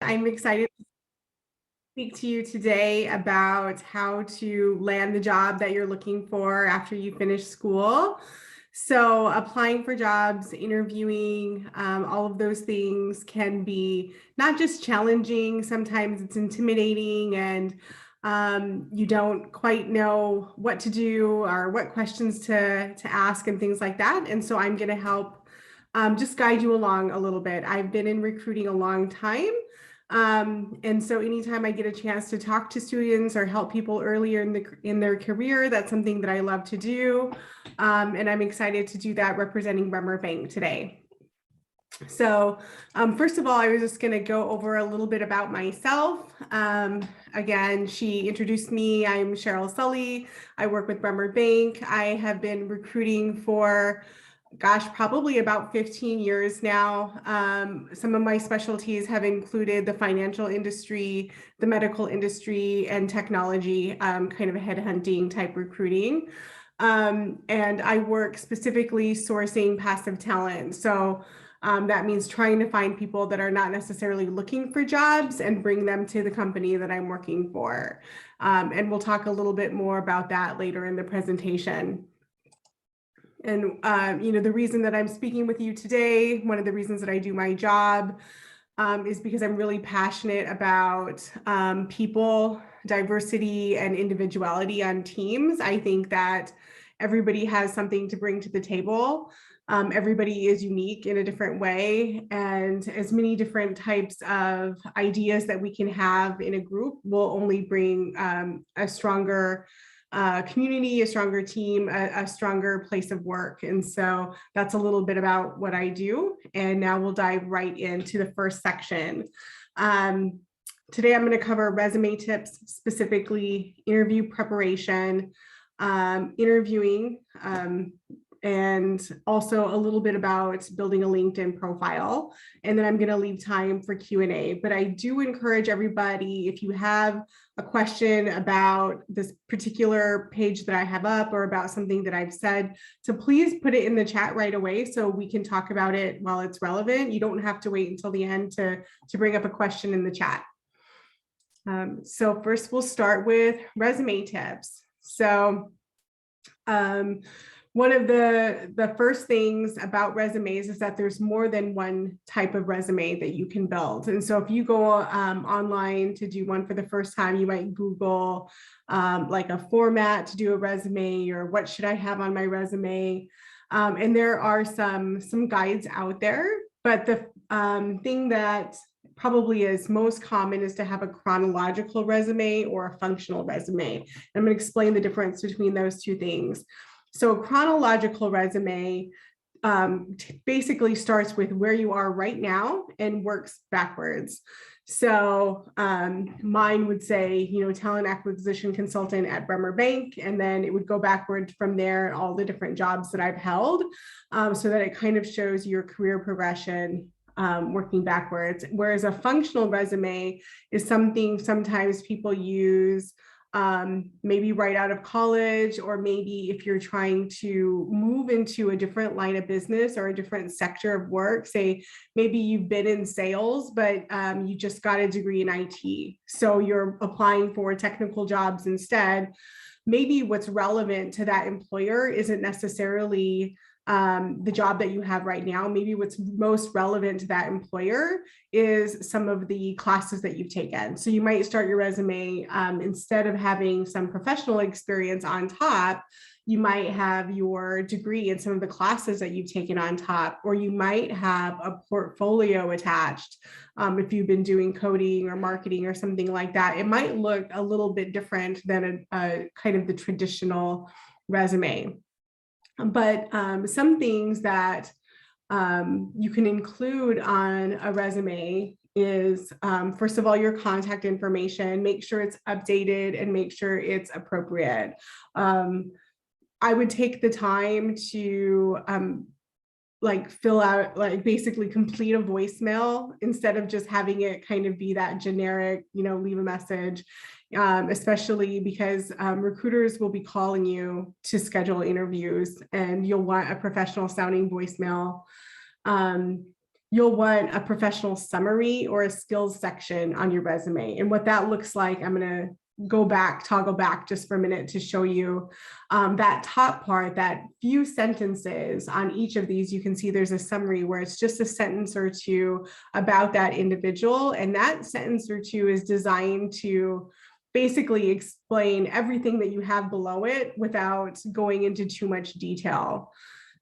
I'm excited to speak to you today about how to land the job that you're looking for after you finish school. So applying for jobs, interviewing, all of those things can be not just challenging, sometimes it's intimidating and you don't quite know what to do or what questions to ask and things like that. And so I'm going to help just guide you along a little bit. I've been in recruiting a long time. And so anytime I get a chance to talk to students or help people earlier in their career, that's something that I love to do. And I'm excited to do that representing Bremer Bank today. So first of all, I was just going to go over a little bit about myself. Again, she introduced me. I'm Cheryl Sully. I work with Bremer Bank. I have been recruiting for probably about 15 years now. Some of my specialties have included the financial industry, the medical industry, and technology, kind of headhunting type recruiting. And I work specifically sourcing passive talent. So that means trying to find people that are not necessarily looking for jobs and bring them to the company that I'm working for. And we'll talk a little bit more about that later in the presentation. And, the reason that I'm speaking with you today, one of the reasons that I do my job is because I'm really passionate about people, diversity, and individuality on teams. I think that everybody has something to bring to the table. Everybody is unique in a different way, and as many different types of ideas that we can have in a group will only bring a stronger community, a stronger team, a stronger place of work. And so that's a little bit about what I do. And now we'll dive right into the first section. Today, I'm going to cover resume tips, specifically interview preparation, interviewing, and also a little bit about building a LinkedIn profile. And then I'm going to leave time for Q&A. But I do encourage everybody, if you have a question about this particular page that I have up or about something that I've said, to please put it in the chat right away so we can talk about it while it's relevant. You don't have to wait until the end to bring up a question in the chat. So first we'll start with resume tips. So one of the first things about resumes is that there's more than one type of resume that you can build. And so if you go online to do one for the first time, you might Google like a format to do a resume, or what should I have on my resume? And there are some guides out there, but the thing that probably is most common is to have a chronological resume or a functional resume. And I'm going to explain the difference between those two things. So a chronological resume basically starts with where you are right now and works backwards. So mine would say, talent acquisition consultant at Bremer Bank, and then it would go backwards from there, all the different jobs that I've held, so that it kind of shows your career progression working backwards. Whereas a functional resume is something sometimes people use maybe right out of college, or maybe if you're trying to move into a different line of business or a different sector of work. Say maybe you've been in sales, but you just got a degree in IT. So you're applying for technical jobs instead. Maybe what's relevant to that employer isn't necessarily the job that you have right now. Maybe what's most relevant to that employer is some of the classes that you've taken. So you might start your resume, instead of having some professional experience on top, you might have your degree in some of the classes that you've taken on top, or you might have a portfolio attached. If you've been doing coding or marketing or something like that, it might look a little bit different than a kind of the traditional resume. But some things that you can include on a resume is, first of all, your contact information. Make sure it's updated and make sure it's appropriate. I would take the time to fill out, basically complete a voicemail instead of just having it kind of be that generic, leave a message. Especially because recruiters will be calling you to schedule interviews, and you'll want a professional sounding voicemail. you'll want a professional summary or a skills section on your resume. And what that looks like, I'm going to toggle back just for a minute to show you that top part, that few sentences on each of these. You can see there's a summary where it's just a sentence or two about that individual. And that sentence or two is designed to basically explain everything that you have below it without going into too much detail.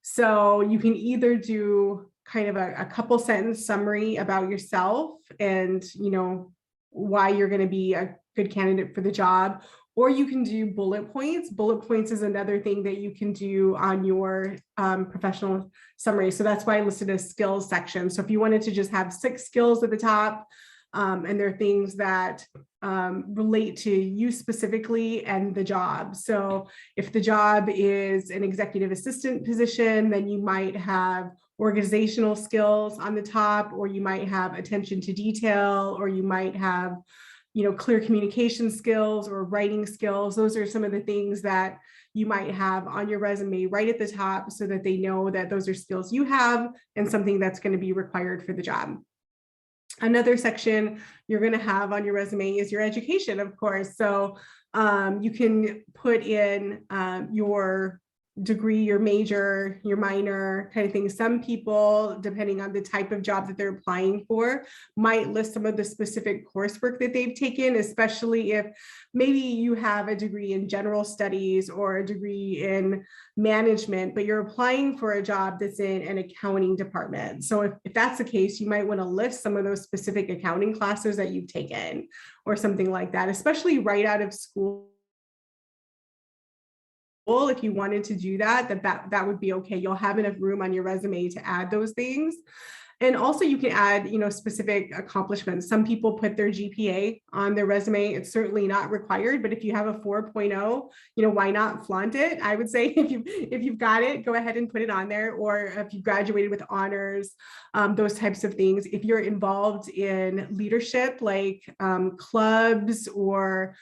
So you can either do kind of a couple sentence summary about yourself and, why you're going to be a good candidate for the job, or you can do bullet points. Bullet points is another thing that you can do on your professional summary. So that's why I listed a skills section. So if you wanted to just have 6 skills at the top, and they're things that relate to you specifically and the job. So if the job is an executive assistant position, then you might have organizational skills on the top, or you might have attention to detail, or you might have, clear communication skills or writing skills. Those are some of the things that you might have on your resume right at the top so that they know that those are skills you have and something that's going to be required for the job. Another section you're going to have on your resume is your education, of course. So you can put in your degree, your major, your minor kind of thing. Some people, depending on the type of job that they're applying for, might list some of the specific coursework that they've taken, especially if maybe you have a degree in general studies or a degree in management, but you're applying for a job that's in an accounting department. So if that's the case, you might want to list some of those specific accounting classes that you've taken or something like that, especially right out of school. If you wanted to do that would be okay. You'll have enough room on your resume to add those things. And also you can add, specific accomplishments. Some people put their GPA on their resume. It's certainly not required, but if you have a 4.0, why not flaunt it? I would say if you've got it, go ahead and put it on there. Or if you graduated with honors, those types of things. If you're involved in leadership, like clubs or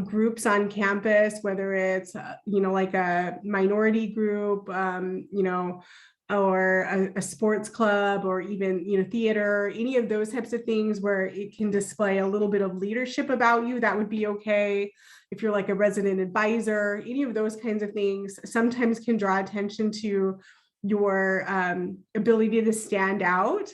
groups on campus, whether it's, like a minority group, or a sports club, or even, theater, any of those types of things where it can display a little bit of leadership about you, that would be okay. If you're like a resident advisor, any of those kinds of things sometimes can draw attention to your ability to stand out.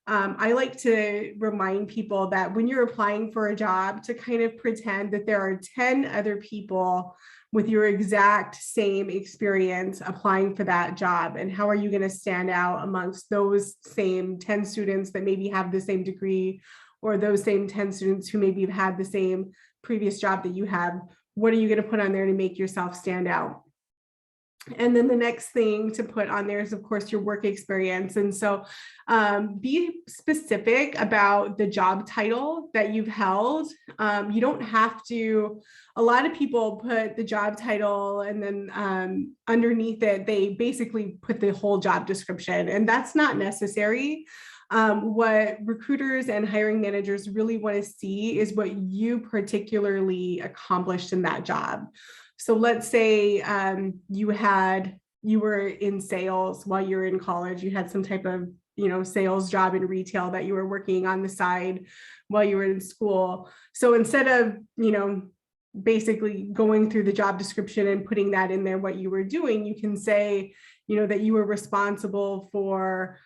I like to remind people that when you're applying for a job, to kind of pretend that there are 10 other people with your exact same experience applying for that job. And how are you going to stand out amongst those same 10 students that maybe have the same degree, or those same 10 students who maybe have had the same previous job that you have? What are you going to put on there to make yourself stand out? And then the next thing to put on there is, of course, your work experience. And so be specific about the job title that you've held. You don't have to, a lot of people put the job title and then underneath it, they basically put the whole job description, and that's not necessary. What recruiters and hiring managers really want to see is what you particularly accomplished in that job. So let's say you were in sales while you were in college. You had some type of sales job in retail that you were working on the side while you were in school. So instead of basically going through the job description and putting that in there, what you were doing, you can say that you were responsible for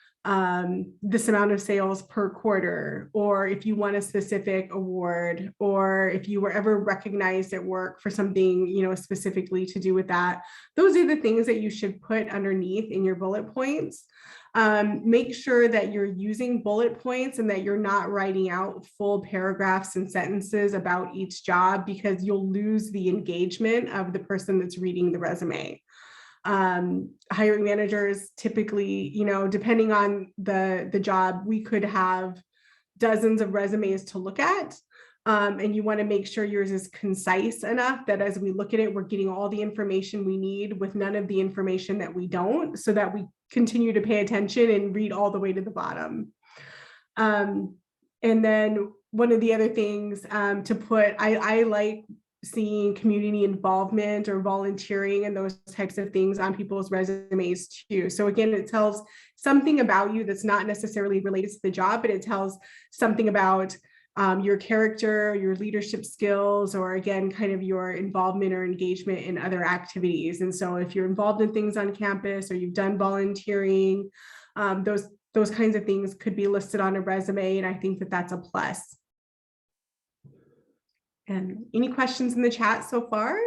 this amount of sales per quarter, or if you won a specific award, or if you were ever recognized at work for something, specifically to do with that. Those are the things that you should put underneath in your bullet points. Make sure that you're using bullet points and that you're not writing out full paragraphs and sentences about each job, because you'll lose the engagement of the person that's reading the resume. Hiring managers typically, depending on the job, we could have dozens of resumes to look at. And you want to make sure yours is concise enough that as we look at it, we're getting all the information we need with none of the information that we don't, so that we continue to pay attention and read all the way to the bottom. And then one of the other things to put, I like seeing community involvement or volunteering and those types of things on people's resumes too. So again, it tells something about you that's not necessarily related to the job, but it tells something about your character, your leadership skills, or again, kind of your involvement or engagement in other activities. And so if you're involved in things on campus or you've done volunteering, those kinds of things could be listed on a resume. And I think that that's a plus. And any questions in the chat so far?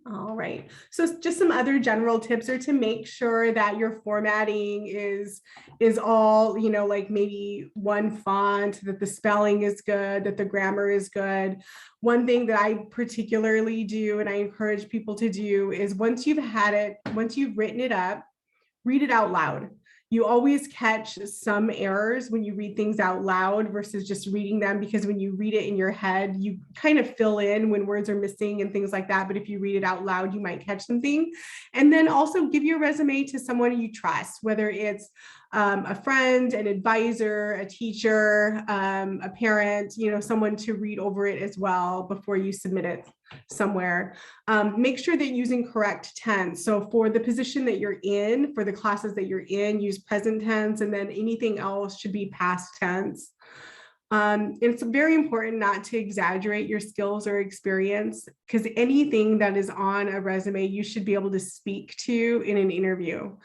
All right, so just some other general tips are to make sure that your formatting is all, you know, like maybe one font, that the spelling is good, that the grammar is good. One thing that I particularly do and I encourage people to do is once you've written it up, read it out loud. You always catch some errors when you read things out loud versus just reading them, because when you read it in your head, you kind of fill in when words are missing and things like that. But if you read it out loud, you might catch something. And then also give your resume to someone you trust, whether it's a friend, an advisor, a teacher, a parent, you know, someone to read over it as well before you submit it somewhere. Make sure that you're using correct tense. So for the position that you're in, for the classes that you're in, use present tense, and then anything else should be past tense. It's very important not to exaggerate your skills or experience, because anything that is on a resume, you should be able to speak to in an interview.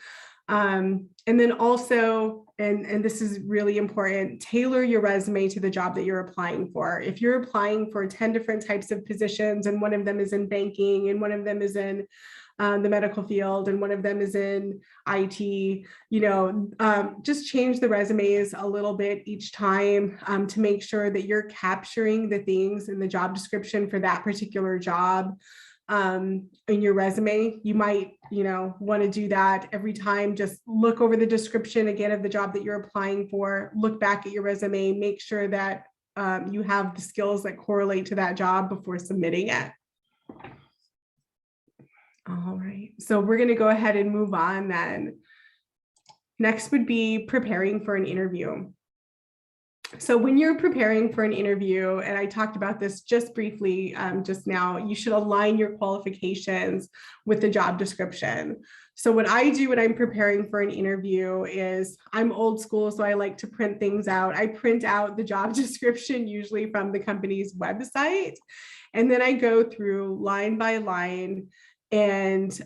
And then also, and this is really important, tailor your resume to the job that you're applying for. If you're applying for 10 different types of positions, and one of them is in banking, and one of them is in the medical field, and one of them is in IT, you know, just change the resumes a little bit each time to make sure that you're capturing the things in the job description for that particular job. In your resume, you might, you know, want to do that every time. Just look over the description again of the job that you're applying for, look back at your resume, make sure that you have the skills that correlate to that job before submitting it. All right, so we're going to go ahead and move on then. Next would be preparing for an interview. So when you're preparing for an interview, and I talked about this just briefly just now, you should align your qualifications with the job description. So what I do when I'm preparing for an interview is, I'm old school, so I like to print things out. I print out the job description, usually from the company's website, and then I go through line by line and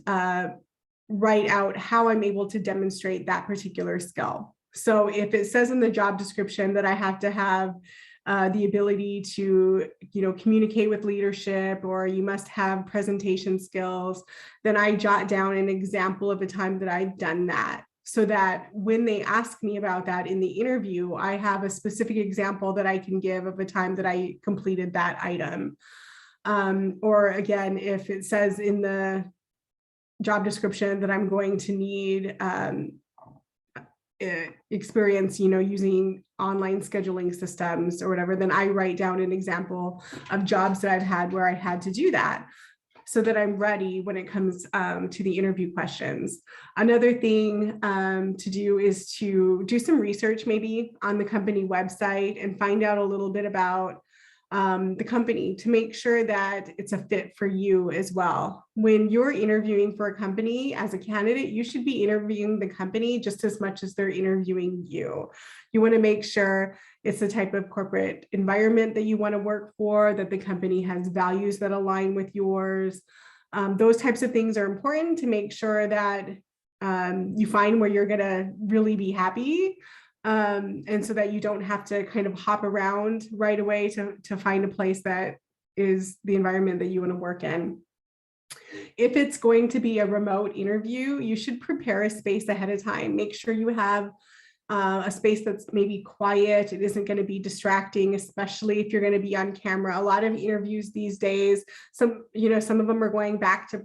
write out how I'm able to demonstrate that particular skill. So if it says in the job description that I have to have the ability to, you know, communicate with leadership, or you must have presentation skills, then I jot down an example of a time that I've done that, so that when they ask me about that in the interview, I have a specific example that I can give of a time that I completed that item. Or again, if it says in the job description that I'm going to need experience, you know, using online scheduling systems or whatever, then I write down an example of jobs that I've had where I had to do that, so that I'm ready when it comes to the interview questions. Another thing to do is to do some research maybe on the company website and find out a little bit about the company, to make sure that it's a fit for you as well. When you're interviewing for a company as a candidate, you should be interviewing the company just as much as they're interviewing you. You want to make sure it's the type of corporate environment that you want to work for, that the company has values that align with yours. Those types of things are important to make sure that you find where you're going to really be happy. And so that you don't have to kind of hop around right away to find a place that is the environment that you want to work in. If it's going to be a remote interview, you should prepare a space ahead of time. Make sure you have a space that's maybe quiet. It isn't going to be distracting, especially if you're going to be on camera. A lot of interviews these days, some of them are going back to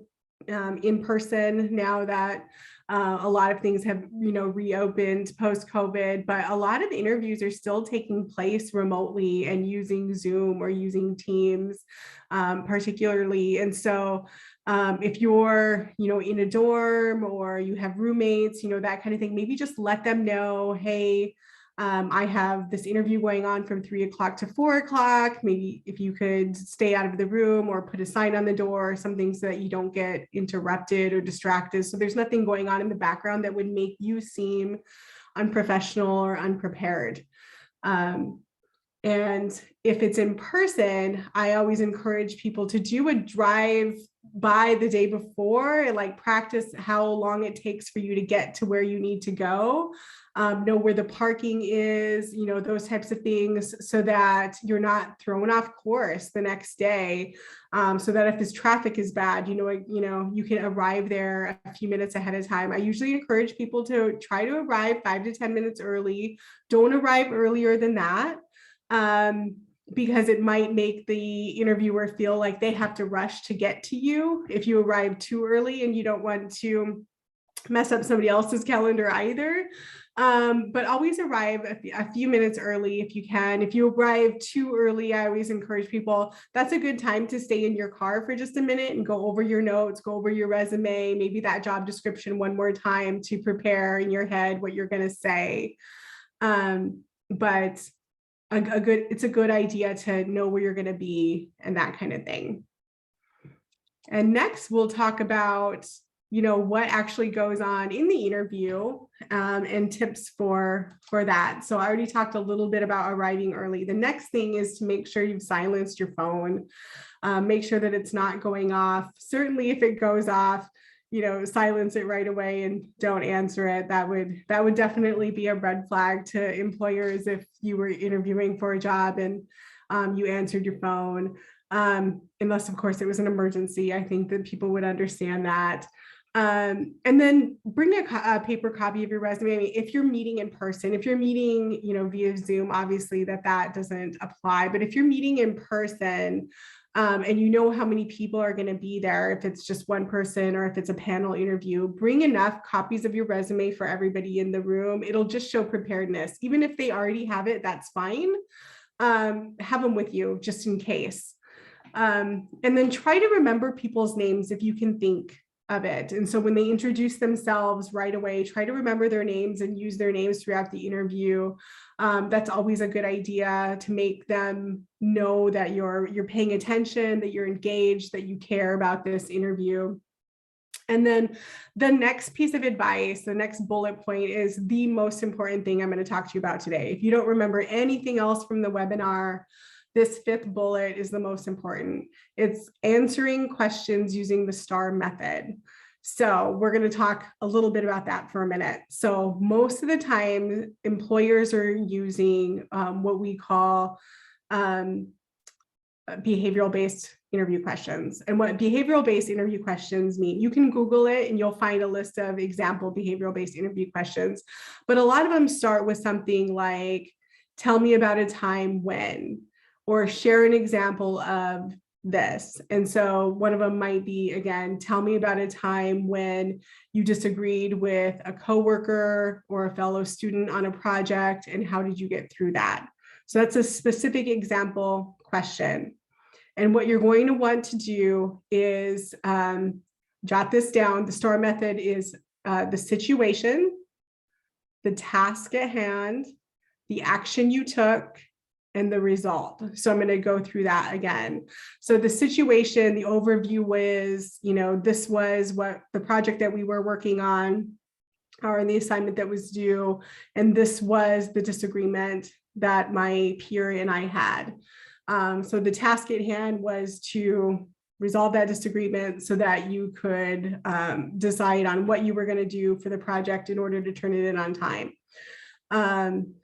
in person now that a lot of things have, reopened post-COVID, but a lot of interviews are still taking place remotely and using Zoom or using Teams, particularly. And so if you're, in a dorm or you have roommates, that kind of thing, maybe just let them know, hey, I have this interview going on from 3 o'clock to 4 o'clock. Maybe if you could stay out of the room or put a sign on the door or something so that you don't get interrupted or distracted. So there's nothing going on in the background that would make you seem unprofessional or unprepared. And if it's in person, I always encourage people to do a drive by the day before and like practice how long it takes for you to get to where you need to go. Know where the parking is, you know, those types of things, so that you're not thrown off course the next day. So that if this traffic is bad, you can arrive there a few minutes ahead of time. I usually encourage people to try to arrive 5 to 10 minutes early. Don't arrive earlier than that. Because it might make the interviewer feel like they have to rush to get to you if you arrive too early, and you don't want to mess up somebody else's calendar either. But always arrive a few minutes early if you can. If you arrive too early, I always encourage people, that's a good time to stay in your car for just a minute and go over your notes, go over your resume, maybe that job description one more time to prepare in your head what you're going to say. But it's a good idea to know where you're going to be and that kind of thing. And next we'll talk about, what actually goes on in the interview, and tips for that. So I already talked a little bit about arriving early. The next thing is to make sure you've silenced your phone. Make sure that it's not going off. Certainly if it goes off, silence it right away and don't answer it. That would definitely be a red flag to employers if you were interviewing for a job and you answered your phone. Unless of course it was an emergency. I think that people would understand that. And then bring a paper copy of your resume. I mean, if you're meeting in person, if you're meeting, via Zoom, obviously that doesn't apply. But if you're meeting in person, and you know how many people are going to be there, if it's just one person or if it's a panel interview, bring enough copies of your resume for everybody in the room. It'll just show preparedness. Even if they already have it, that's fine. Have them with you just in case. And then try to remember people's names if you can think of it. And so when they introduce themselves right away, try to remember their names and use their names throughout the interview. That's always a good idea to make them know that you're paying attention, that you're engaged, that you care about this interview. And then the next piece of advice, the next bullet point, is the most important thing I'm going to talk to you about today. If you don't remember anything else from the webinar, this 5th bullet is the most important. It's answering questions using the STAR method. So we're going to talk a little bit about that for a minute. So most of the time, employers are using what we call behavioral-based interview questions. And what behavioral-based interview questions mean, you can Google it and you'll find a list of example behavioral-based interview questions. But a lot of them start with something like, tell me about a time when, or share an example of this. And so one of them might be, again, tell me about a time when you disagreed with a coworker or a fellow student on a project, and how did you get through that? So that's a specific example question. And what you're going to want to do is jot this down. The STAR method is the situation, the task at hand, the action you took, and the result. So I'm going to go through that again. So the situation, the overview was, this was what the project that we were working on, or the assignment that was due, and this was the disagreement that my peer and I had. So the task at hand was to resolve that disagreement so that you could decide on what you were going to do for the project in order to turn it in on time.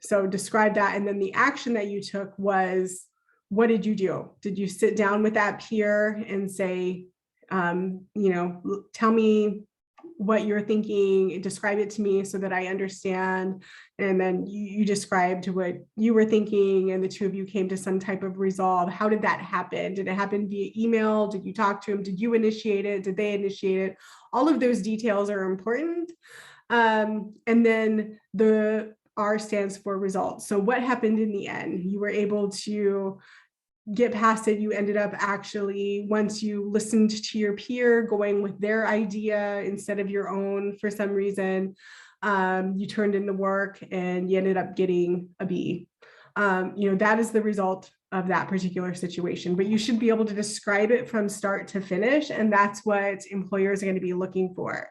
So describe that. And then the action that you took was, what did you do? Did you sit down with that peer and say, tell me what you're thinking, describe it to me so that I understand. And then you described what you were thinking, and the two of you came to some type of resolve. How did that happen? Did it happen via email? Did you talk to him? Did you initiate it? Did they initiate it? All of those details are important. And then the R stands for results. So what happened in the end? You were able to get past it. You ended up actually, once you listened to your peer, going with their idea instead of your own for some reason. you turned in the work and you ended up getting a B. That is the result of that particular situation, but you should be able to describe it from start to finish. And that's what employers are going to be looking for.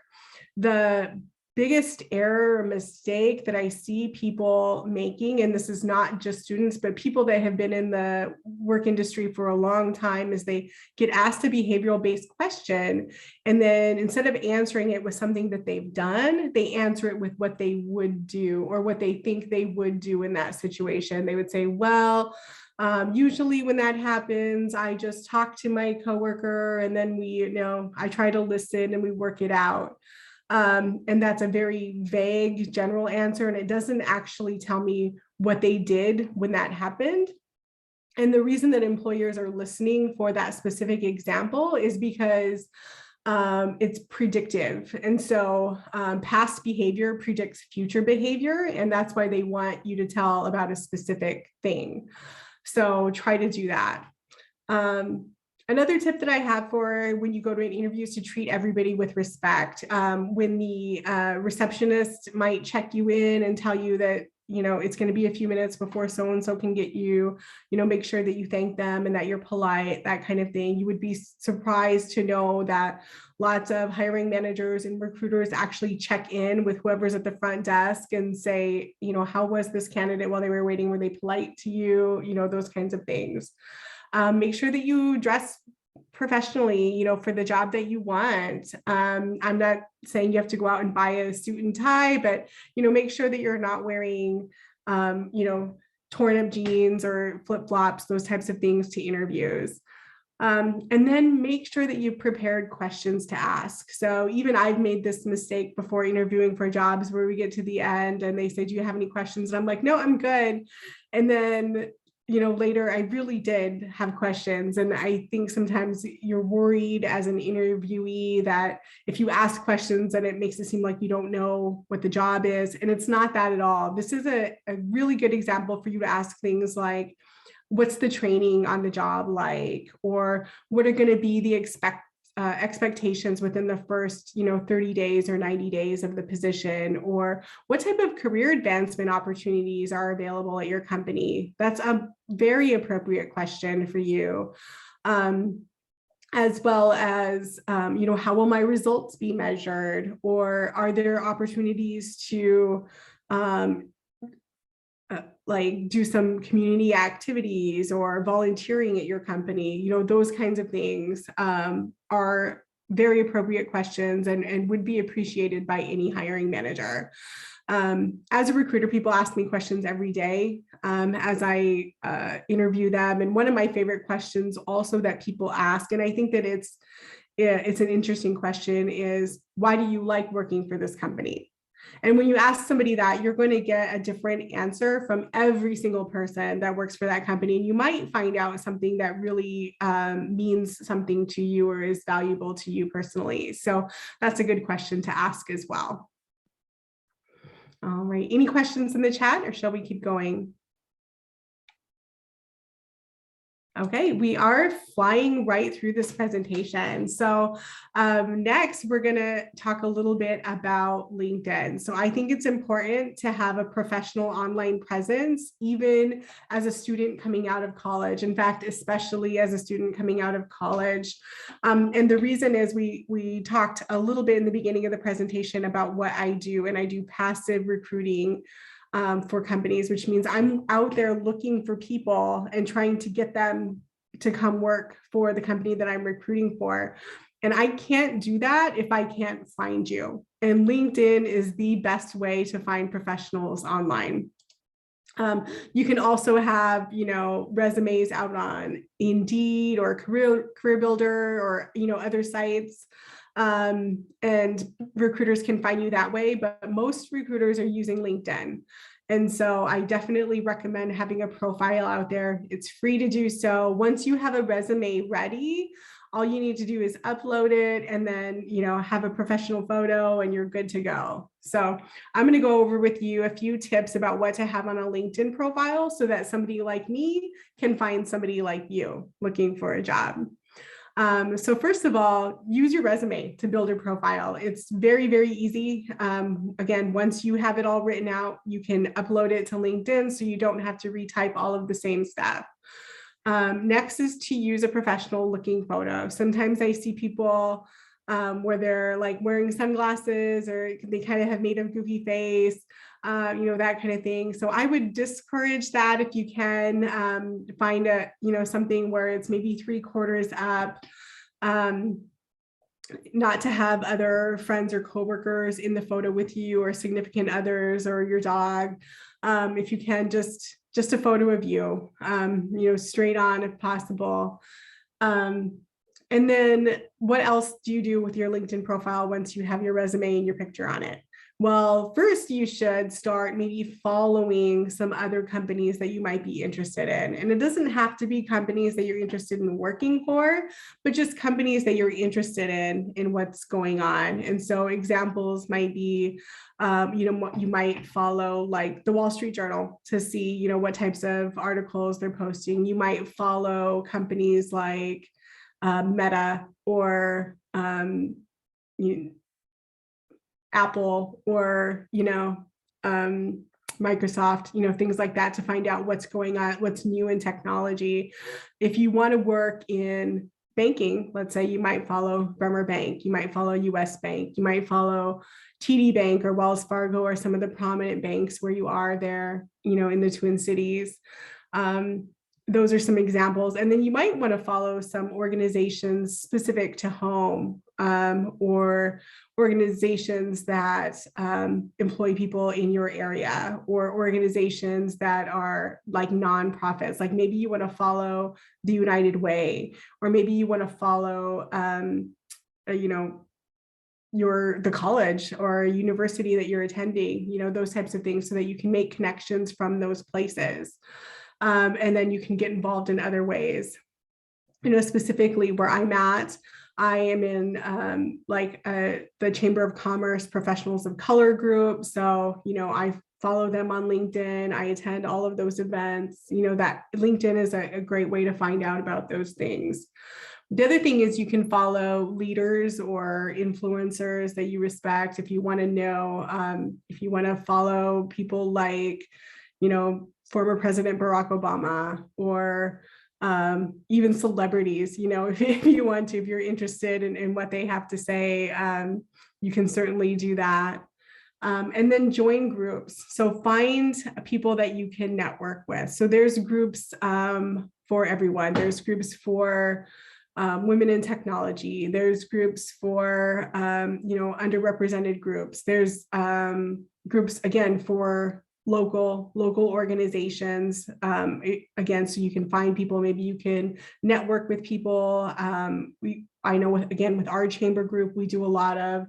The biggest error or mistake that I see people making, and this is not just students, but people that have been in the work industry for a long time, is they get asked a behavioral-based question, and then instead of answering it with something that they've done, they answer it with what they would do or what they think they would do in that situation. They would say, well, usually when that happens, I just talk to my coworker and then I try to listen and we work it out. And that's a very vague general answer, and it doesn't actually tell me what they did when that happened. And the reason that employers are listening for that specific example is because it's predictive. And so past behavior predicts future behavior, and that's why they want you to tell about a specific thing. So try to do that. Another tip that I have for when you go to an interview is to treat everybody with respect. When the receptionist might check you in and tell you that, it's going to be a few minutes before so-and-so can get you, make sure that you thank them and that you're polite, that kind of thing. You would be surprised to know that lots of hiring managers and recruiters actually check in with whoever's at the front desk and say, how was this candidate while they were waiting? Were they polite to you? Those kinds of things. Make sure that you dress professionally, for the job that you want. I'm not saying you have to go out and buy a suit and tie, but, make sure that you're not wearing, torn up jeans or flip-flops, those types of things to interviews. And then make sure that you've prepared questions to ask. So even I've made this mistake before interviewing for jobs where we get to the end and they say, do you have any questions? And I'm like, no, I'm good. And then later I really did have questions. And I think sometimes you're worried as an interviewee that if you ask questions, then it makes it seem like you don't know what the job is. And it's not that at all. This is a really good example for you to ask things like, what's the training on the job like? Or what are going to be the expectations within the first 30 days or 90 days of the position, or what type of career advancement opportunities are available at your company? That's a very appropriate question for you. As well as, how will my results be measured? Or are there opportunities to like do some community activities or volunteering at your company? Those kinds of things are very appropriate questions and would be appreciated by any hiring manager. As a recruiter, people ask me questions every day as I interview them. And one of my favorite questions also that people ask, and I think that it's an interesting question, is why do you like working for this company? And when you ask somebody that, you're going to get a different answer from every single person that works for that company. And you might find out something that really means something to you or is valuable to you personally. So that's a good question to ask as well. All right, any questions in the chat, or shall we keep going? Okay, we are flying right through this presentation. So next, we're going to talk a little bit about LinkedIn. So I think it's important to have a professional online presence, even as a student coming out of college. In fact, especially as a student coming out of college. And the reason is we talked a little bit in the beginning of the presentation about what I do, and I do passive recruiting for companies, which means I'm out there looking for people and trying to get them to come work for the company that I'm recruiting for. And I can't do that if I can't find you. And LinkedIn is the best way to find professionals online. You can also have, resumes out on Indeed or Career Builder or, other sites. And recruiters can find you that way, but most recruiters are using LinkedIn. And so I definitely recommend having a profile out there. It's free to do so. Once you have a resume ready, all you need to do is upload it and then, have a professional photo and you're good to go. So I'm going to go over with you a few tips about what to have on a LinkedIn profile so that somebody like me can find somebody like you looking for a job. So first of all, use your resume to build your profile. It's very, very easy. Again, once you have it all written out, you can upload it to LinkedIn so you don't have to retype all of the same stuff. Next is to use a professional looking photo. Sometimes I see people where they're like wearing sunglasses or they kind of have made a goofy face, that kind of thing. So I would discourage that if you can. Find something where it's maybe 3/4 up. Not to have other friends or coworkers in the photo with you, or significant others, or your dog. If you can, just a photo of you, straight on if possible. And then what else do you do with your LinkedIn profile once you have your resume and your picture on it? Well, first you should start maybe following some other companies that you might be interested in. And it doesn't have to be companies that you're interested in working for, but just companies that you're interested in what's going on. And so examples might be, you might follow like the Wall Street Journal to see, what types of articles they're posting. You might follow companies like Meta or Apple or Microsoft, things like that, to find out what's going on, what's new in technology. If you want to work in banking, let's say, you might follow Bremer Bank, you might follow US Bank, you might follow TD Bank or Wells Fargo, or some of the prominent banks where you are there, in the Twin Cities. Those are some examples. And then you might want to follow some organizations specific to home, or organizations that employ people in your area, or organizations that are like nonprofits. Like maybe you want to follow the United Way, or maybe you want to follow, the college or university that you're attending, those types of things, so that you can make connections from those places. And then you can get involved in other ways. Specifically where I'm at, I am in the Chamber of Commerce Professionals of Color group. So, I follow them on LinkedIn. I attend all of those events. That LinkedIn is a great way to find out about those things. The other thing is you can follow leaders or influencers that you respect. If you want to know, if you want to follow people like, former President Barack Obama, or even celebrities, if you want to, if you're interested in what they have to say, you can certainly do that. And then join groups. So find people that you can network with. So there's groups for everyone. There's groups for women in technology. There's groups for, underrepresented groups. There's groups, again, for local organizations, again, so you can find people. Maybe you can network with people. I know with our chamber group, we do a lot of,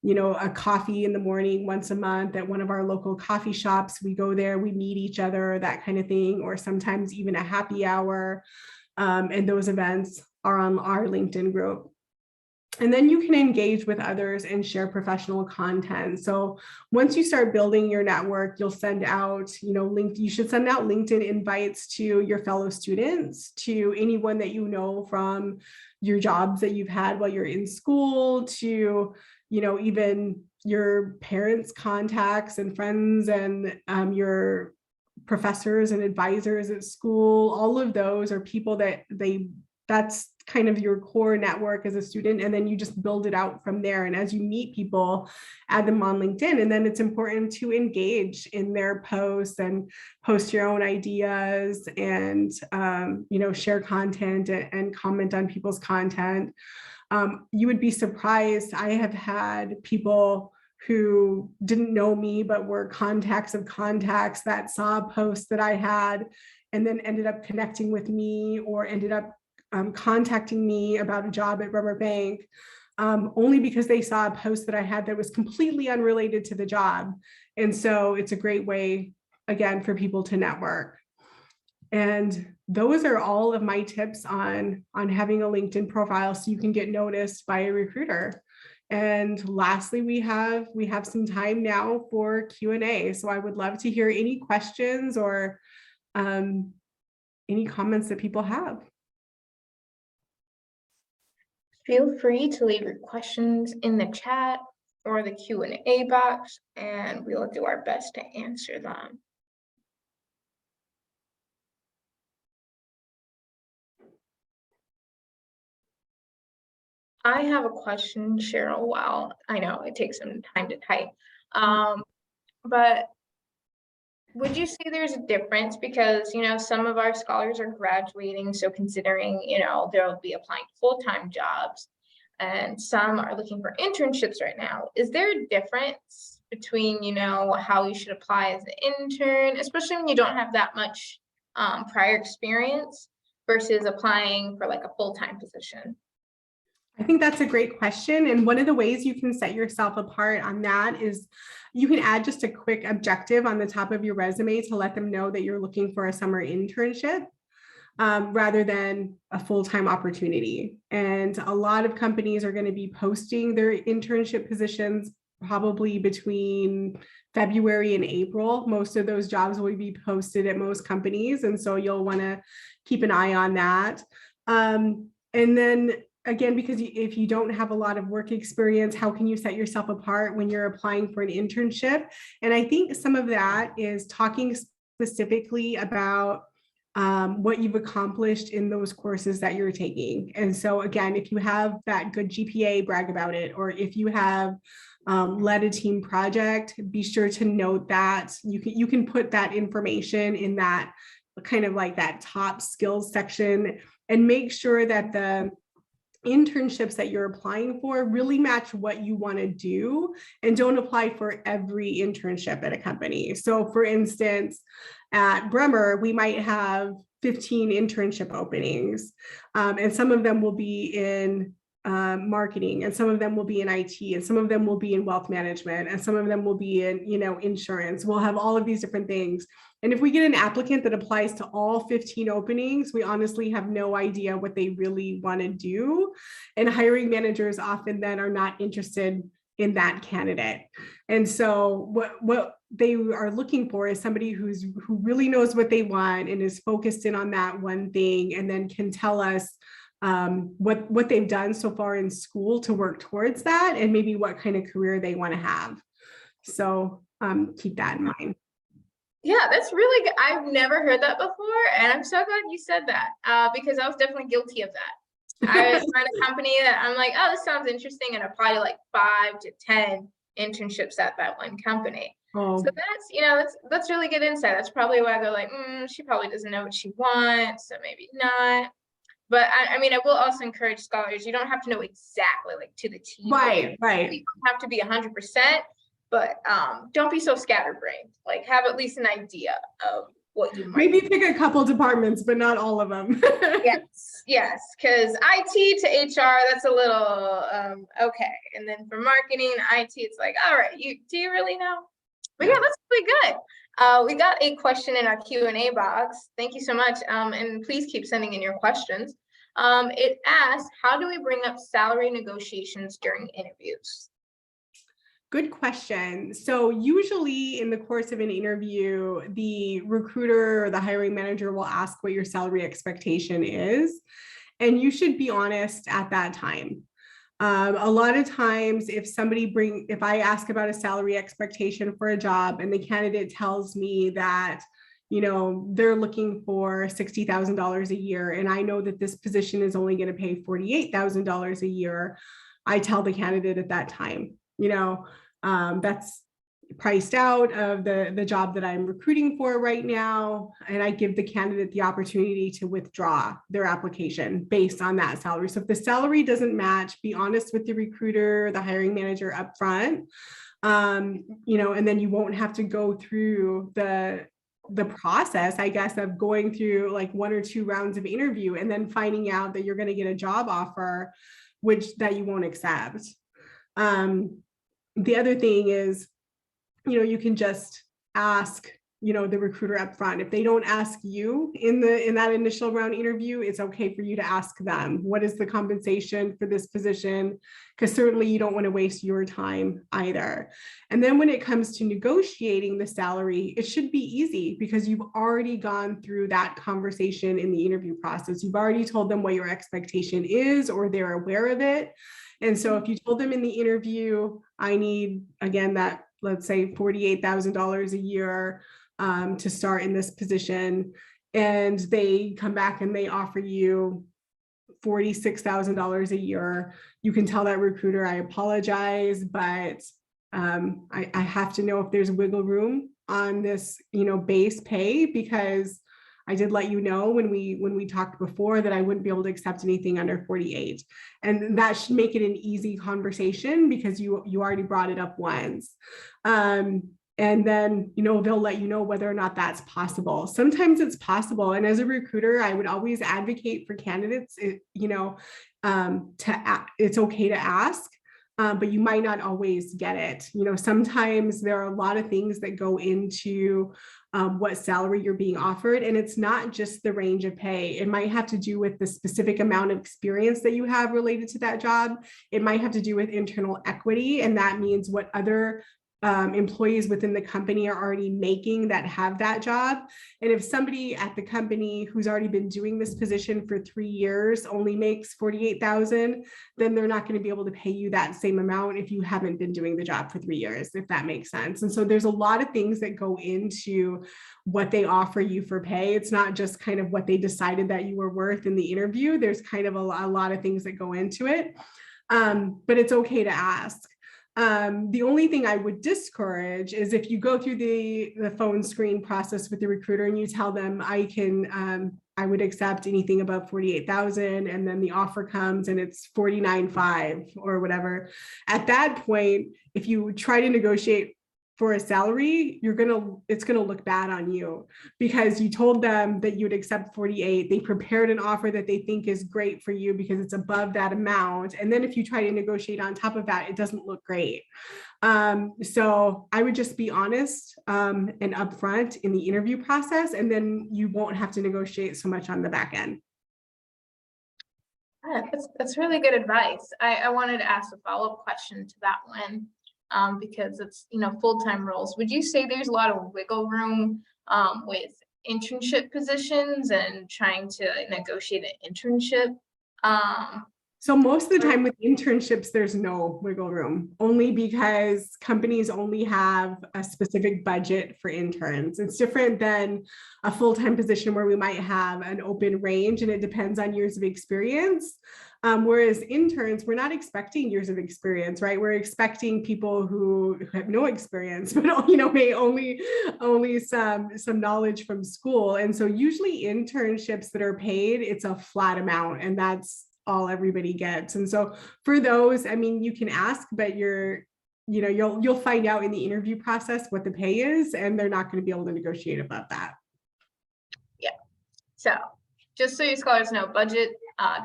a coffee in the morning once a month at one of our local coffee shops. We go there, we meet each other, that kind of thing, or sometimes even a happy hour. And those events are on our LinkedIn group. And then you can engage with others and share professional content. So once you start building your network, you'll send out, you should send out LinkedIn invites to your fellow students, to anyone that you know from your jobs that you've had while you're in school, to, even your parents' contacts and friends, and your professors and advisors at school. All of those are people that's kind of your core network as a student, and then you just build it out from there. And as you meet people, add them on LinkedIn. And then it's important to engage in their posts and post your own ideas, and share content and comment on people's content. You would be surprised. I have had people who didn't know me but were contacts of contacts that saw a post that I had and then ended up connecting with me, or ended up contacting me about a job at Bremer Bank, only because they saw a post that I had that was completely unrelated to the job. And so it's a great way, again, for people to network. And those are all of my tips on having a LinkedIn profile so you can get noticed by a recruiter. And lastly, we have some time now for Q&A. So I would love to hear any questions or any comments that people have. Feel free to leave your questions in the chat or the Q&A box, and we will do our best to answer them. I have a question, Cheryl. Well, I know it takes some time to type, but would you say there's a difference? Because, some of our scholars are graduating, so considering, they'll be applying full-time jobs, and some are looking for internships right now. Is there a difference between, how you should apply as an intern, especially when you don't have that much prior experience, versus applying for like a full-time position? I think that's a great question. And one of the ways you can set yourself apart on that is you can add just a quick objective on the top of your resume to let them know that you're looking for a summer internship rather than a full-time opportunity. And a lot of companies are going to be posting their internship positions probably between February and April. Most of those jobs will be posted at most companies. And so you'll want to keep an eye on that. And then again, because if you don't have a lot of work experience, how can you set yourself apart when you're applying for an internship? And I think some of that is talking specifically about what you've accomplished in those courses that you're taking. And so again, if you have that good GPA, brag about it. Or if you have led a team project, be sure to note that. You can put that information in that kind of like that top skills section, and make sure that the internships that you're applying for really match what you want to do, and don't apply for every internship at a company. So for instance, at Bremer, we might have 15 internship openings, and some of them will be in marketing, and some of them will be in IT, and some of them will be in wealth management, and some of them will be in, insurance. We'll have all of these different things. And if we get an applicant that applies to all 15 openings, we honestly have no idea what they really want to do. And hiring managers often then are not interested in that candidate. And so what they are looking for is somebody who really knows what they want and is focused in on that one thing, and then can tell us what they've done so far in school to work towards that, and maybe what kind of career they want to have. So keep that in mind. Yeah, that's really good. I've never heard that before, and I'm so glad you said that, because I was definitely guilty of that. I find a company that I'm like, oh, this sounds interesting, and apply to like 5 to 10 internships at that one company. Oh. So that's really good insight. That's probably why they're like, she probably doesn't know what she wants, so maybe not. But I will also encourage scholars, you don't have to know exactly like to the T. Right. You don't have to be 100%, but don't be so scatterbrained. Like, have at least an idea of what you might maybe pick a couple departments, but not all of them. yes, because IT to HR, that's a little okay. And then for marketing, IT, it's like, all right, do you really know? But yeah, that's really good. We got a question in our Q&A box. Thank you so much. And please keep sending in your questions. It asks, how do we bring up salary negotiations during interviews? Good question. So usually in the course of an interview, the recruiter or the hiring manager will ask what your salary expectation is, and you should be honest at that time. A lot of times if I ask about a salary expectation for a job and the candidate tells me that, they're looking for $60,000 a year, and I know that this position is only going to pay $48,000 a year, I tell the candidate at that time, that's priced out of the job that I'm recruiting for right now. And I give the candidate the opportunity to withdraw their application based on that salary. So if the salary doesn't match, be honest with the recruiter, the hiring manager up front, and then you won't have to go through the process, I guess, of going through like 1 or 2 rounds of interview and then finding out that you're going to get a job offer, that you won't accept. The other thing is, you can just ask, the recruiter up front. If they don't ask you in that initial round interview, it's okay for you to ask them, what is the compensation for this position? Because certainly you don't want to waste your time either. And then when it comes to negotiating the salary, it should be easy because you've already gone through that conversation in the interview process. You've already told them what your expectation is, or they're aware of it. And so if you told them in the interview, I need, again, that, let's say $48,000 a year to start in this position, and they come back and they offer you $46,000 a year, you can tell that recruiter, I apologize, but I have to know if there's wiggle room on this, base pay, because I did let you know when we talked before that I wouldn't be able to accept anything under 48. And that should make it an easy conversation because you already brought it up once. And then, they'll let you know whether or not that's possible. Sometimes it's possible. And as a recruiter, I would always advocate for candidates, it's okay to ask. But you might not always get it. Sometimes there are a lot of things that go into what salary you're being offered. And it's not just the range of pay. It might have to do with the specific amount of experience that you have related to that job. It might have to do with internal equity. And that means what other employees within the company are already making that have that job. And if somebody at the company who's already been doing this position for 3 years only makes 48,000, then they're not going to be able to pay you that same amount if you haven't been doing the job for 3 years, if that makes sense. And so there's a lot of things that go into what they offer you for pay. It's not just kind of what they decided that you were worth in the interview. There's kind of a lot of things that go into it. But it's okay to ask. The only thing I would discourage is if you go through the phone screen process with the recruiter and you tell them I would accept anything above 48,000, and then the offer comes and it's 49.5 or whatever. At that point, if you try to negotiate for a salary, it's gonna look bad on you because you told them that you'd accept 48. They prepared an offer that they think is great for you because it's above that amount. And then if you try to negotiate on top of that, it doesn't look great. So I would just be honest and upfront in the interview process, and then you won't have to negotiate so much on the back end. That's really good advice. I wanted to ask a follow-up question to that one. Because it's, full-time roles. Would you say there's a lot of wiggle room with internship positions and trying to negotiate an internship? So most of the time with internships, there's no wiggle room, only because companies only have a specific budget for interns. It's different than a full-time position where we might have an open range and it depends on years of experience. Whereas interns, we're not expecting years of experience, right? We're expecting people who have no experience, but may only some knowledge from school. And so usually internships that are paid, it's a flat amount, and that's all everybody gets. And so for those, you can ask, but you'll find out in the interview process what the pay is, and they're not going to be able to negotiate above that. Yeah. So just so you scholars know, budget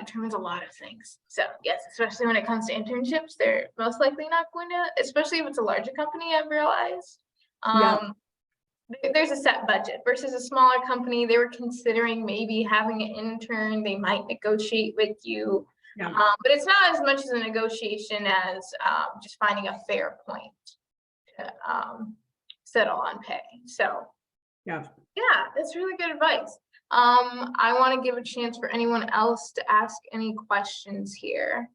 determines a lot of things. So yes, especially when it comes to internships, they're most likely not going to, especially if it's a larger company, I've realized. There's a set budget versus a smaller company. They were considering maybe having an intern. They might negotiate with you, but it's not as much as a negotiation as just finding a fair point to settle on pay. So yeah, that's really good advice. I want to give a chance for anyone else to ask any questions here.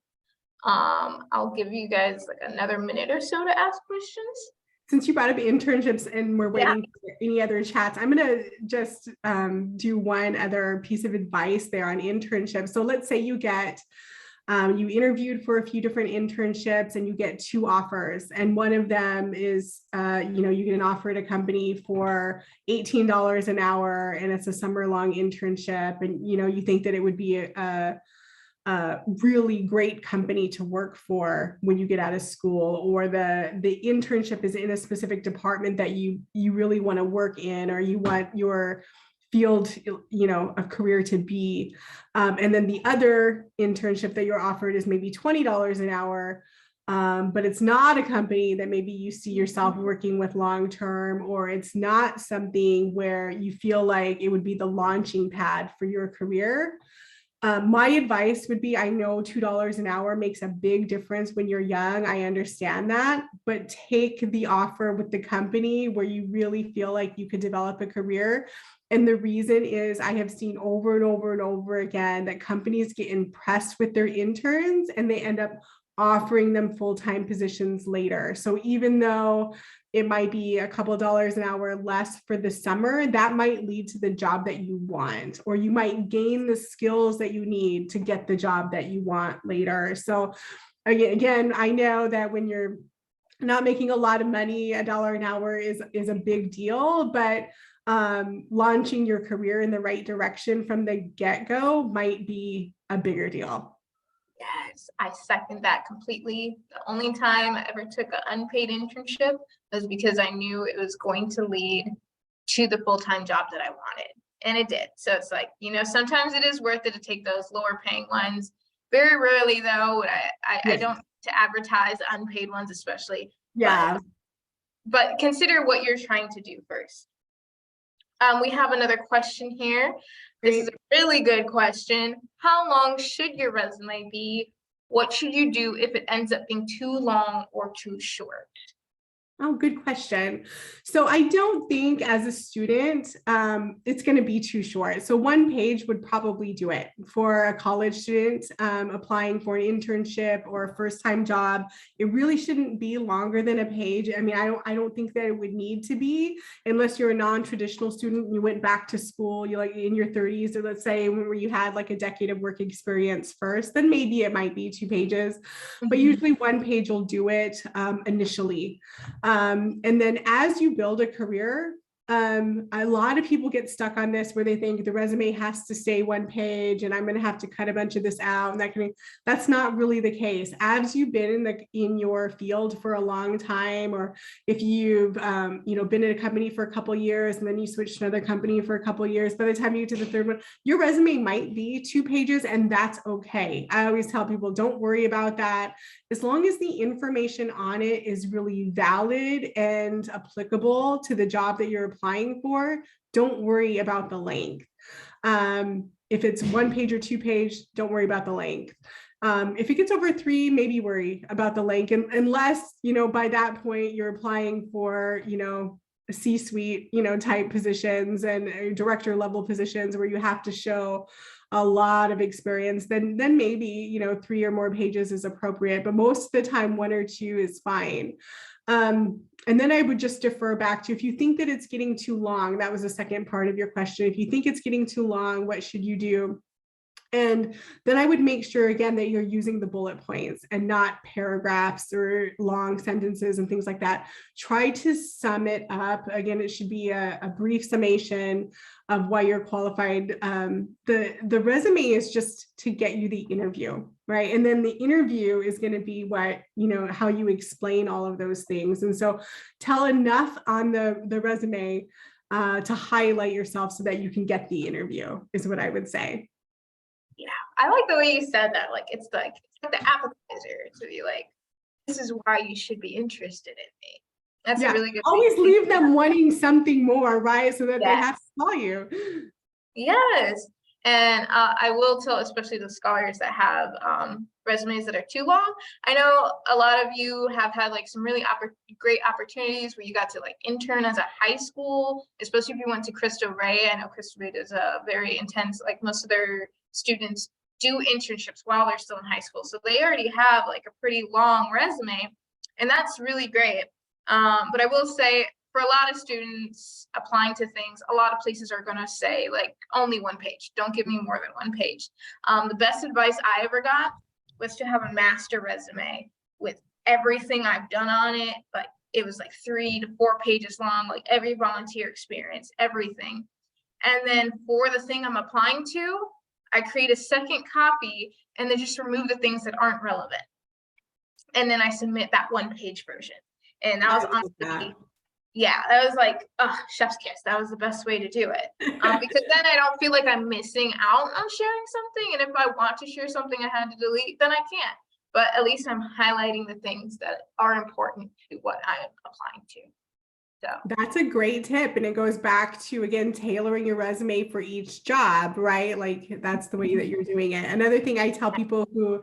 I'll give you guys like another minute or so to ask questions. Since you brought up internships and we're waiting for any other chats, I'm going to just do one other piece of advice there on internships. So let's say you get, you interviewed for a few different internships and you get 2 offers. And one of them is, you get an offer at a company for $18 an hour and it's a summer-long internship. And, you think that it would be a really great company to work for when you get out of school, or the internship is in a specific department that you really want to work in, or you want your field of career to be. And then the other internship that you're offered is maybe $20 an hour. but it's not a company that maybe you see yourself working with long term, or it's not something where you feel like it would be the launching pad for your career. My advice would be, I know $2 an hour makes a big difference when you're young. I understand that, but take the offer with the company where you really feel like you could develop a career. And the reason is I have seen over and over and over again that companies get impressed with their interns and they end up offering them full-time positions later. So even though it might be a couple of dollars an hour less for the summer, that might lead to the job that you want, or you might gain the skills that you need to get the job that you want later. So again, I know that when you're not making a lot of money, $1 an hour is a big deal, but launching your career in the right direction from the get-go might be a bigger deal. Yes, I second that completely. The only time I ever took an unpaid internship was because I knew it was going to lead to the full-time job that I wanted. And it did. So it's like, sometimes it is worth it to take those lower paying ones. Very rarely though, I don't to advertise unpaid ones especially. Yeah. But consider what you're trying to do first. We have another question here. This is a really good question. How long should your resume be? What should you do if it ends up being too long or too short? Oh, good question. So I don't think as a student, it's going to be too short. So one page would probably do it for a college student applying for an internship or a first-time job. It really shouldn't be longer than a page. I mean, I don't think that it would need to be, unless you're a non-traditional student and you went back to school, you like in your 30s, or let's say where you had like a decade of work experience first, then maybe it might be 2 pages, but usually one page will do it initially. And then as you build a career, a lot of people get stuck on this where they think the resume has to stay one page and I'm going to have to cut a bunch of this out and that's not really the case. As you've been in your field for a long time, or if you've been in a company for a couple of years and then you switch to another company for a couple of years, by the time you get to the third one, your resume might be 2 pages, and that's okay. I always tell people, don't worry about that. As long as the information on it is really valid and applicable to the job that you're applying for, don't worry about the length. If it's 1 page or 2 page, don't worry about the length. If it gets over 3, maybe worry about the length, unless, by that point you're applying for, C-suite, type positions and director level positions where you have to show a lot of experience, then maybe, 3 or more pages is appropriate, but most of the time 1 or 2 is fine. And then I would just defer back to, if you think that it's getting too long, that was the second part of your question. If you think it's getting too long, what should you do? And then I would make sure again that you're using the bullet points and not paragraphs or long sentences and things like that. Try to sum it up. Again, it should be a brief summation of why you're qualified. The resume is just to get you the interview, right? And then the interview is going to be what, how you explain all of those things. And so tell enough on the resume to highlight yourself so that you can get the interview, is what I would say. Yeah, I like the way you said that. Like it's like the appetizer to be like, this is why you should be interested in me. That's a really good way always to leave them wanting something more, right? So that they have Yes. to call you. Yes. And I will tell, especially the scholars that have resumes that are too long. I know a lot of you have had like some really great opportunities where you got to like intern as a high school, especially if you went to Cristo Rey. I know Cristo Rey does a very intense, like most of their students do internships while they're still in high school. So they already have like a pretty long resume, and that's really great. But I will say, for a lot of students applying to things, a lot of places are going to say like only 1 page. Don't give me more than 1 page. The best advice I ever got was to have a master resume with everything I've done on it. Like it was like 3 to 4 pages long, like every volunteer experience, everything. And then for the thing I'm applying to, I create a second copy and then just remove the things that aren't relevant. And then I submit that 1 page version. And that was honestly, yeah, that was like, oh, chef's kiss. That was the best way to do it. Because then I don't feel like I'm missing out on sharing something. And if I want to share something I had to delete, then I can't. but at least I'm highlighting the things that are important to what I'm applying to. So That's a great tip. And it goes back to, again, tailoring your resume for each job, right? Like that's the way that you're doing it. Another thing I tell people who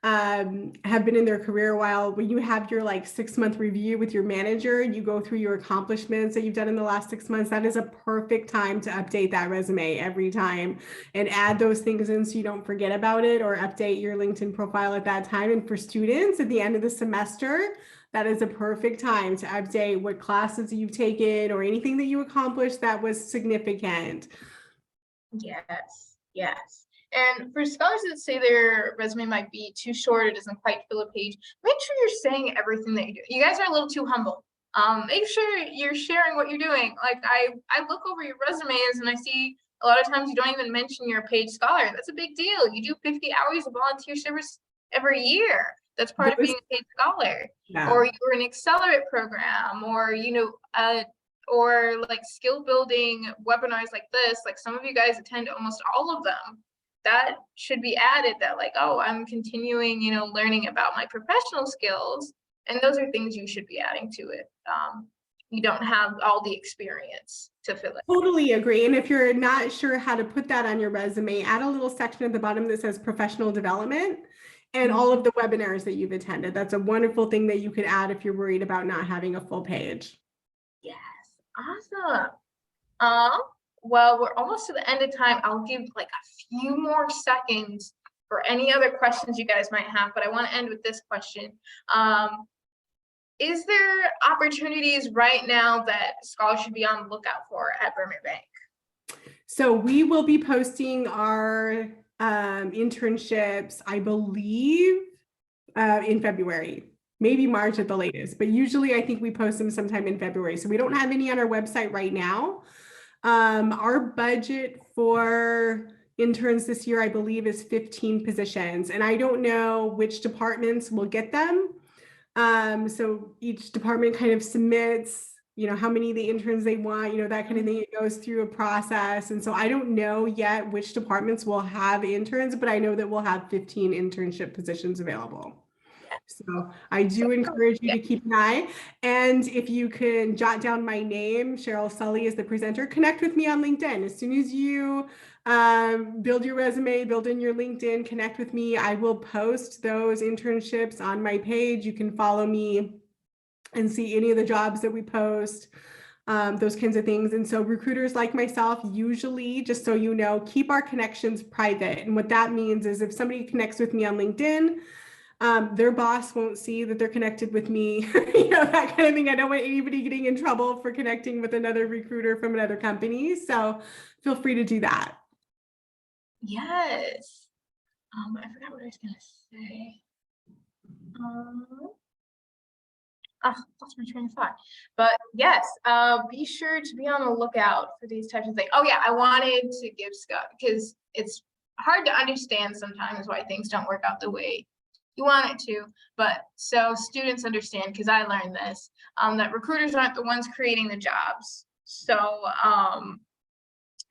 have been in their career a while, when you have your like 6-month review with your manager, you go through your accomplishments that you've done in the last 6 months. That is a perfect time to update that resume every time and add those things in so you don't forget about it, or update your LinkedIn profile at that time. And for students at the end of the semester, that is a perfect time to update what classes you've taken or anything that you accomplished that was significant. yes, yes. And for scholars that say their resume might be too short, it doesn't quite fill a page, make sure you're saying everything that you do. You guys are a little too humble. Make sure you're sharing what you're doing. Like I look over your resumes and I see a lot of times you don't even mention you're a paid scholar. That's a big deal. You do 50 hours of volunteer service every year. That's part of Those, being a paid scholar. yeah. Or you're an accelerate program, or or like skill building webinars like this. Like some of you guys attend almost all of them. That should be added, that like, oh, I'm continuing, learning about my professional skills. And those are things you should be adding to it. You don't have all the experience to fill it. Totally agree. And if you're not sure how to put that on your resume, add a little section at the bottom that says professional development and all of the webinars that you've attended. That's a wonderful thing that you could add if you're worried about not having a full page. Yes, awesome. Um, well, we're almost to the end of time. I'll give like a few more seconds for any other questions you guys might have, but I want to end with this question. Is there opportunities right now that scholars should be on the lookout for at Bremer Bank? So we will be posting our internships, I believe, in February, maybe March at the latest, but usually I think we post them sometime in February. So we don't have any on our website right now. Our budget for interns this year, I believe, is 15 positions, and I don't know which departments will get them. So each department kind of submits, how many of the interns they want, that kind of thing. It goes through a process. And so I don't know yet which departments will have interns, but I know that we'll have 15 internship positions available. So I do encourage you to keep an eye. And if you can jot down my name, Cheryl Sully is the presenter, connect with me on LinkedIn. As soon as you build your resume, build in your LinkedIn, connect with me. I will post those internships on my page. You can follow me and see any of the jobs that we post, those kinds of things. And so recruiters like myself usually, just so you know, keep our connections private. And what that means is if somebody connects with me on LinkedIn, their boss won't see that they're connected with me, that kind of thing. I don't want anybody getting in trouble for connecting with another recruiter from another company. So feel free to do that. Yes. I forgot what I was gonna say. Lost my train of thought. But yes, be sure to be on the lookout for these types of things. Oh yeah, I wanted to give Scott, because it's hard to understand sometimes why things don't work out the way you want it to, but so students understand, because I learned this, that recruiters aren't the ones creating the jobs. So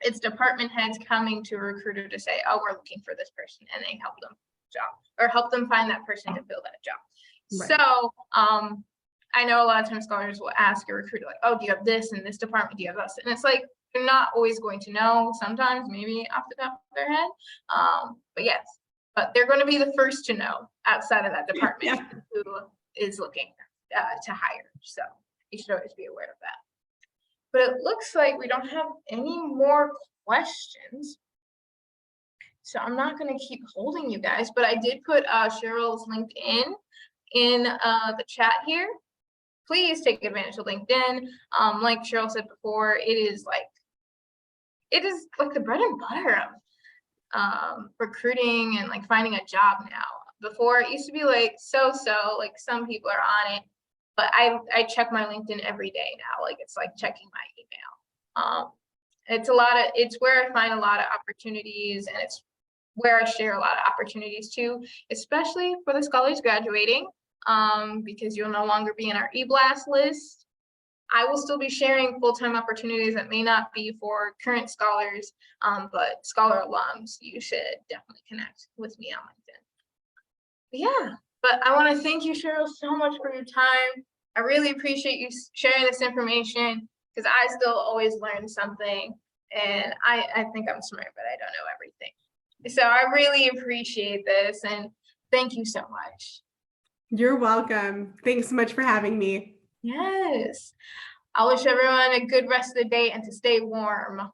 it's department heads coming to a recruiter to say, oh, we're looking for this person, and they help them job, or help them find that person to fill that job. Right. So I know a lot of times scholars will ask a recruiter like, oh, do you have this in this department? Do you have this? And it's like, they're not always going to know, sometimes maybe off the top of their head. But yes, but they're going to be the first to know outside of that department who is looking to hire. So you should always be aware of that. But it looks like we don't have any more questions. So I'm not going to keep holding you guys, but I did put Cheryl's LinkedIn in the chat here. Please take advantage of LinkedIn. Like Cheryl said before, it is like the bread and butter of recruiting and like finding a job now. Before it used to be like like some people are on it, but I check my LinkedIn every day now. Like it's like checking my email. It's where I find a lot of opportunities, and it's where I share a lot of opportunities too, especially for the scholars graduating, because you'll no longer be in our e-blast list. I will still be sharing full-time opportunities that may not be for current scholars, but scholar alums, you should definitely connect with me on LinkedIn. But yeah, But I want to thank you, Cheryl, so much for your time. I really appreciate you sharing this information because I still always learn something. And I think I'm smart, but I don't know everything. So I really appreciate this and thank you so much. You're welcome. Thanks so much for having me. Yes. I wish everyone a good rest of the day and to stay warm.